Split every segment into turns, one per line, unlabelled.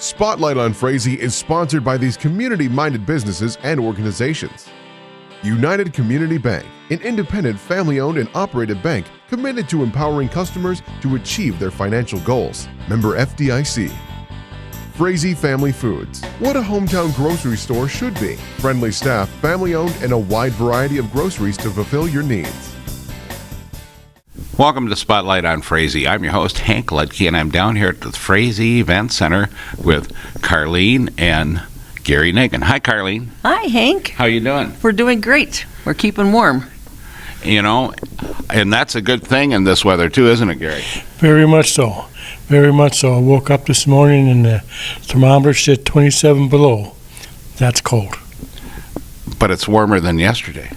Spotlight on Frazee is sponsored by these community-minded businesses and organizations. United Community Bank, an independent, family-owned and operated bank committed to empowering customers to achieve their financial goals. Member FDIC. Frazee Family Foods, what a hometown grocery store should be. Friendly staff, family-owned, and a wide variety of groceries to fulfill your needs.
Welcome to Spotlight on Frazee. I'm your host, Hank Ludke, and I'm down here at the Frazee Event Center with Carlene and Gary Nagan. Hi, Carlene.
Hi, Hank.
How you doing?
We're doing great. We're keeping warm.
You know, and that's a good thing in this weather, too, isn't it, Gary?
Very much so. Very much so. I woke up this morning and the thermometer said 27 below. That's cold.
But it's warmer than yesterday.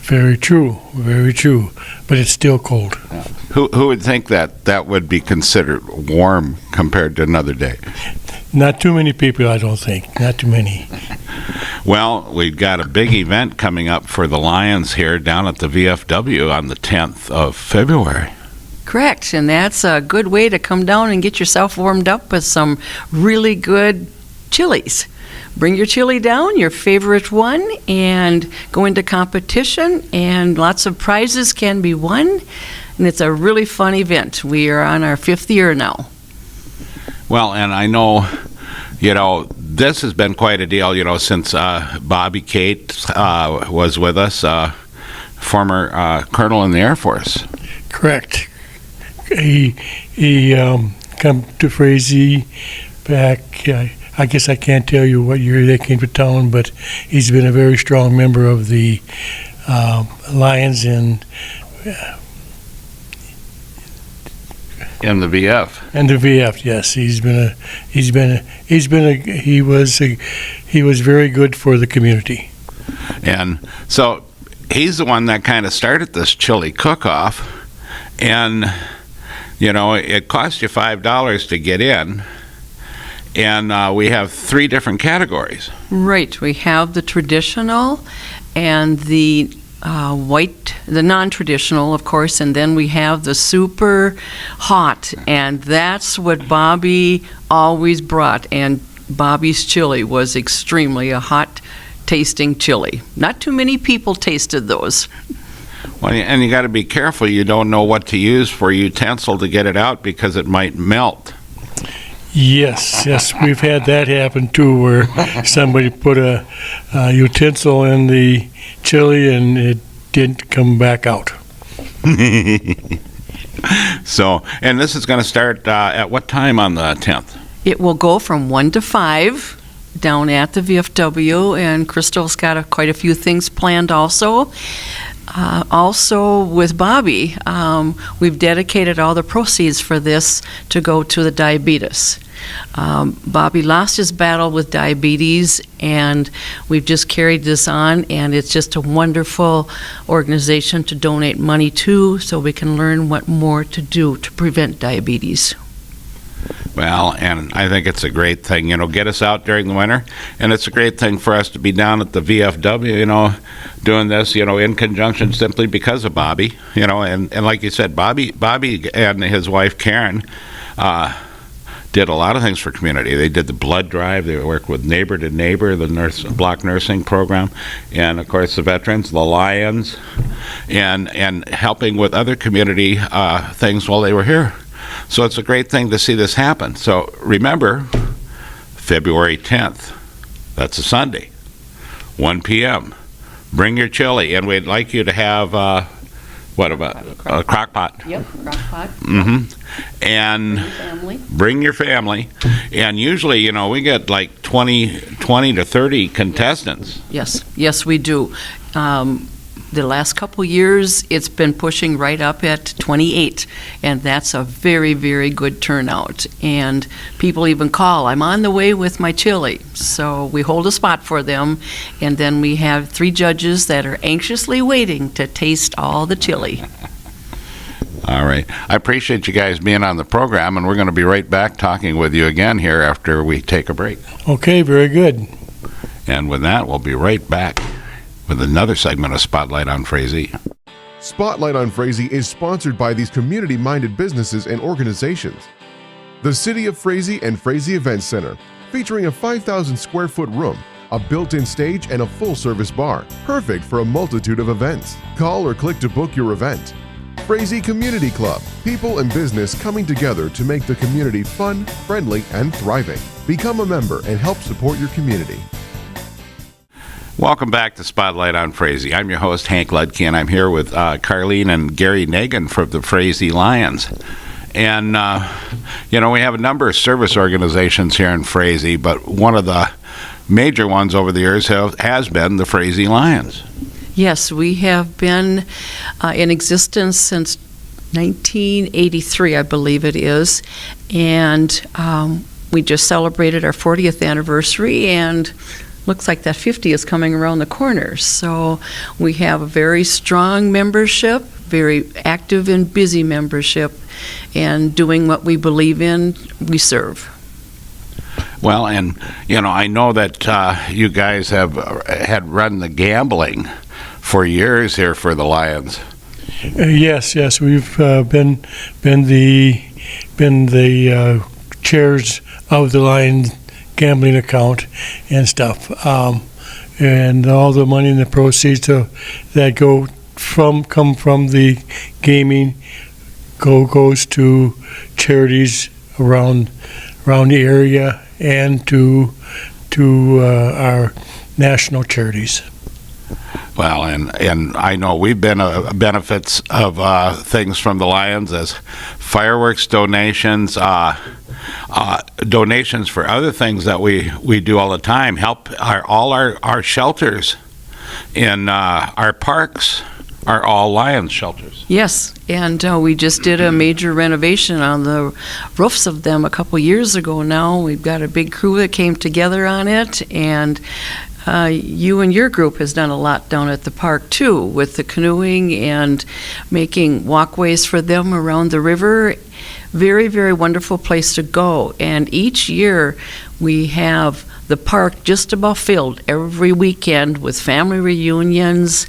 Very true. Very true. But it's still cold.
Yeah. Who would think that would be considered warm compared to another day?
Not too many people, I don't think. Not too many.
Well, we've got a big event coming up for the Lions here down at the VFW on the 10th of February.
Correct, and that's a good way to come down and get yourself warmed up with some really good chilies. Bring your chili down, your favorite one, and go into competition, and lots of prizes can be won, and it's a really fun event. We are on our 5th year now.
Well, and I know, this has been quite a deal, since Bobby Kate was with us, former colonel in the Air Force.
Correct. He come to Frazee back, I guess I can't tell you what year they came to town, but he's been a very strong member of the Lions
in the VF.
And the VF, yes, he was very good for the community.
And so he's the one that kind of started this chili cook-off, and it cost you $5 to get in. And we have 3 different categories.
Right. We have the traditional and the the non-traditional, of course, and then we have the super hot, and that's what Bobby always brought. And Bobby's chili was extremely a hot-tasting chili. Not too many people tasted those.
Well, and you got to be careful. You don't know what to use for a utensil to get it out because it might melt.
Yes, we've had that happen too, where somebody put a utensil in the chili and it didn't come back out.
So, and this is going to start at what time on the 10th?
It will go from 1 to 5 down at the VFW, and Crystal's got quite a few things planned also. Also with Bobby, we've dedicated all the proceeds for this to go to the diabetes. Bobby lost his battle with diabetes, and we've just carried this on, and it's just a wonderful organization to donate money to so we can learn what more to do to prevent diabetes.
Well, and I think it's a great thing, get us out during the winter, and it's a great thing for us to be down at the VFW, doing this, in conjunction simply because of Bobby, and like you said, Bobby and his wife Karen did a lot of things for community. They did the blood drive, they worked with Neighbor to Neighbor, the block nursing program, and of course the veterans, the Lions, and helping with other community things while they were here. So it's a great thing to see this happen. So remember, February 10th, that's a Sunday, 1 p.m. Bring your chili, and we'd like you to have, a crock pot?
Yep, crock pot.
Mm-hmm. And bring your family. And usually, we get like 20 to 30 contestants.
Yes, we do. The last couple years, it's been pushing right up at 28, and that's a very, very good turnout. And people even call, I'm on the way with my chili. So we hold a spot for them, and then we have 3 judges that are anxiously waiting to taste all the chili.
All right. I appreciate you guys being on the program, and we're going to be right back talking with you again here after we take a break.
Okay, very good.
And with that, we'll be right back with another segment of Spotlight on Frazee.
Spotlight on Frazee is sponsored by these community-minded businesses and organizations. The City of Frazee and Frazee Event Center, featuring a 5,000 square foot room, a built-in stage, and a full-service bar, perfect for a multitude of events. Call or click to book your event. Frazee Community Club, people and business coming together to make the community fun, friendly, and thriving. Become a member and help support your community.
Welcome back to Spotlight on Frazee. I'm your host, Hank Ludke, and I'm here with Carlene and Gary Nagan from the Frazee Lions. And, we have a number of service organizations here in Frazee, but one of the major ones over the years has been the Frazee Lions.
Yes, we have been in existence since 1983, I believe it is, and we just celebrated our 40th anniversary, and looks like that 50 is coming around the corner. So we have a very strong membership, very active and busy membership, and doing what we believe in, we serve.
Well, and, I know that you guys have had run the gambling for years here for the Lions.
Yes, we've been the chairs of the Lions gambling account and stuff, and all the money and the proceeds that come from the gaming goes to charities around the area and to our national charities.
Well, and I know we've been benefits of things from the Lions as fireworks donations, donations for other things that we do all the time. Help all our shelters in our parks are all Lions shelters.
Yes, and we just did a major renovation on the roofs of them a couple years ago now. We've got a big crew that came together on it, and you and your group has done a lot down at the park too, with the canoeing and making walkways for them around the river. Very, very wonderful place to go. And each year we have the park just about filled every weekend with family reunions,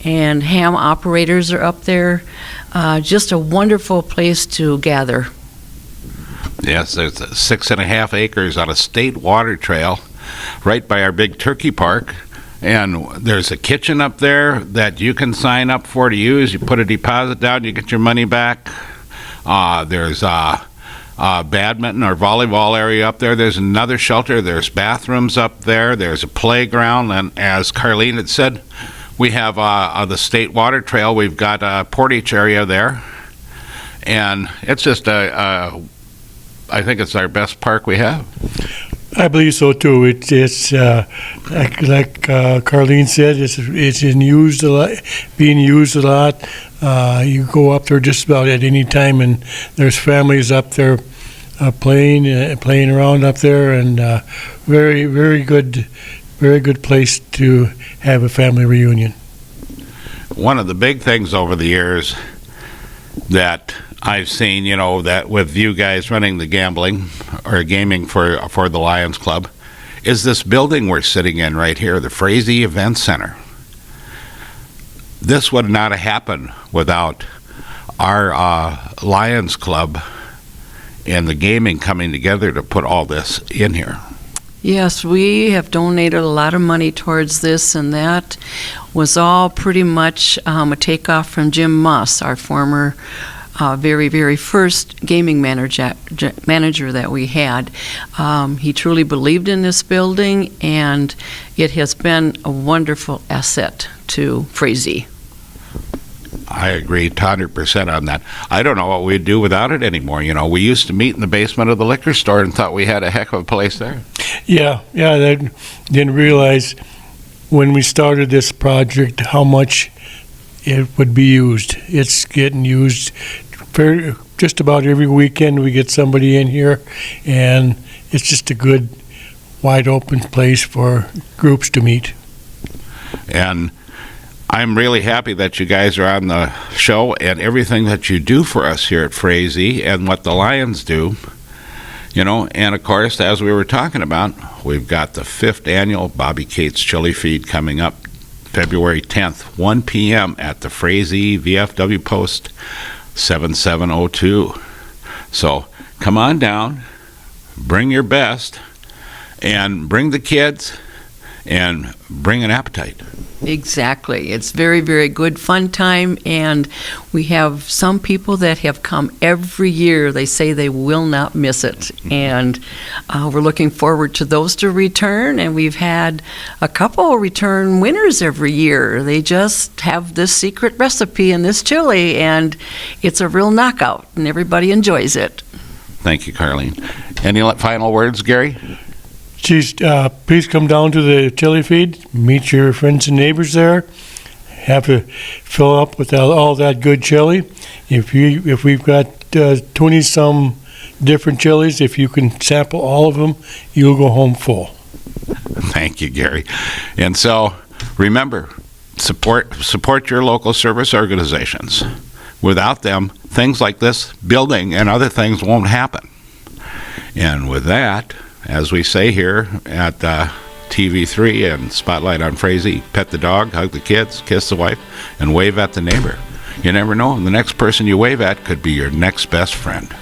and ham operators are up there. Just a wonderful place to gather.
Yes, there's 6.5 acres on a state water trail right by our big turkey park, and there's a kitchen up there that you can sign up for to use. You put a deposit down, you get your money back. There's a badminton or volleyball area up there. There's another shelter. There's bathrooms up there. There's a playground, and as Carlene had said, we have the state water trail. We've got a portage area there, and it's just I think it's our best park we have.
I believe so too. It's like Carlene said, it's being used a lot. You go up there just about at any time, and there's families up there playing around up there, and very good place to have a family reunion.
One of the big things over the years that I've seen, that with you guys running the gambling or gaming for the Lions Club, is this building we're sitting in right here, the Frazee Event Center. This would not have happened without our Lions Club and the gaming coming together to put all this in here.
Yes, we have donated a lot of money towards this, and that was all pretty much a takeoff from Jim Moss, our former very, very first gaming manager that we had. He truly believed in this building, and it has been a wonderful asset to Frazee.
I agree 100% on that. I don't know what we'd do without it anymore. We used to meet in the basement of the liquor store and thought we had a heck of a place there. I didn't realize when we started this project how much it would be used. It's getting used just about every weekend. We get somebody in here, and it's just a good, wide open place for groups to meet. And I'm really happy that you guys are on the show and everything that you do for us here at Frazee and what the Lions do. And of course, as we were talking about, we've got the 5th annual Bobby Cates Chili Feed coming up February 10th, 1 p.m. at the Frazee VFW Post 7702. So come on down, bring your best, and bring the kids, and bring an appetite.
Exactly. It's very, very good fun time, and we have some people that have come every year. They say they will not miss it, and we're looking forward to those to return, and we've had a couple return winners every year. They just have this secret recipe in this chili, and it's a real knockout, and everybody enjoys it.
Thank you, Carlene. Any final words, Gary?
Please come down to the chili feed, meet your friends and neighbors there, have to fill up with all that good chili. If we've got 20-some different chilies, if you can sample all of them, you'll go home full.
Thank you, Gary. And so, remember, support your local service organizations. Without them, things like this building and other things won't happen. And with that, as we say here at TV3 and Spotlight on Frazee, pet the dog, hug the kids, kiss the wife, and wave at the neighbor. You never know, the next person you wave at could be your next best friend.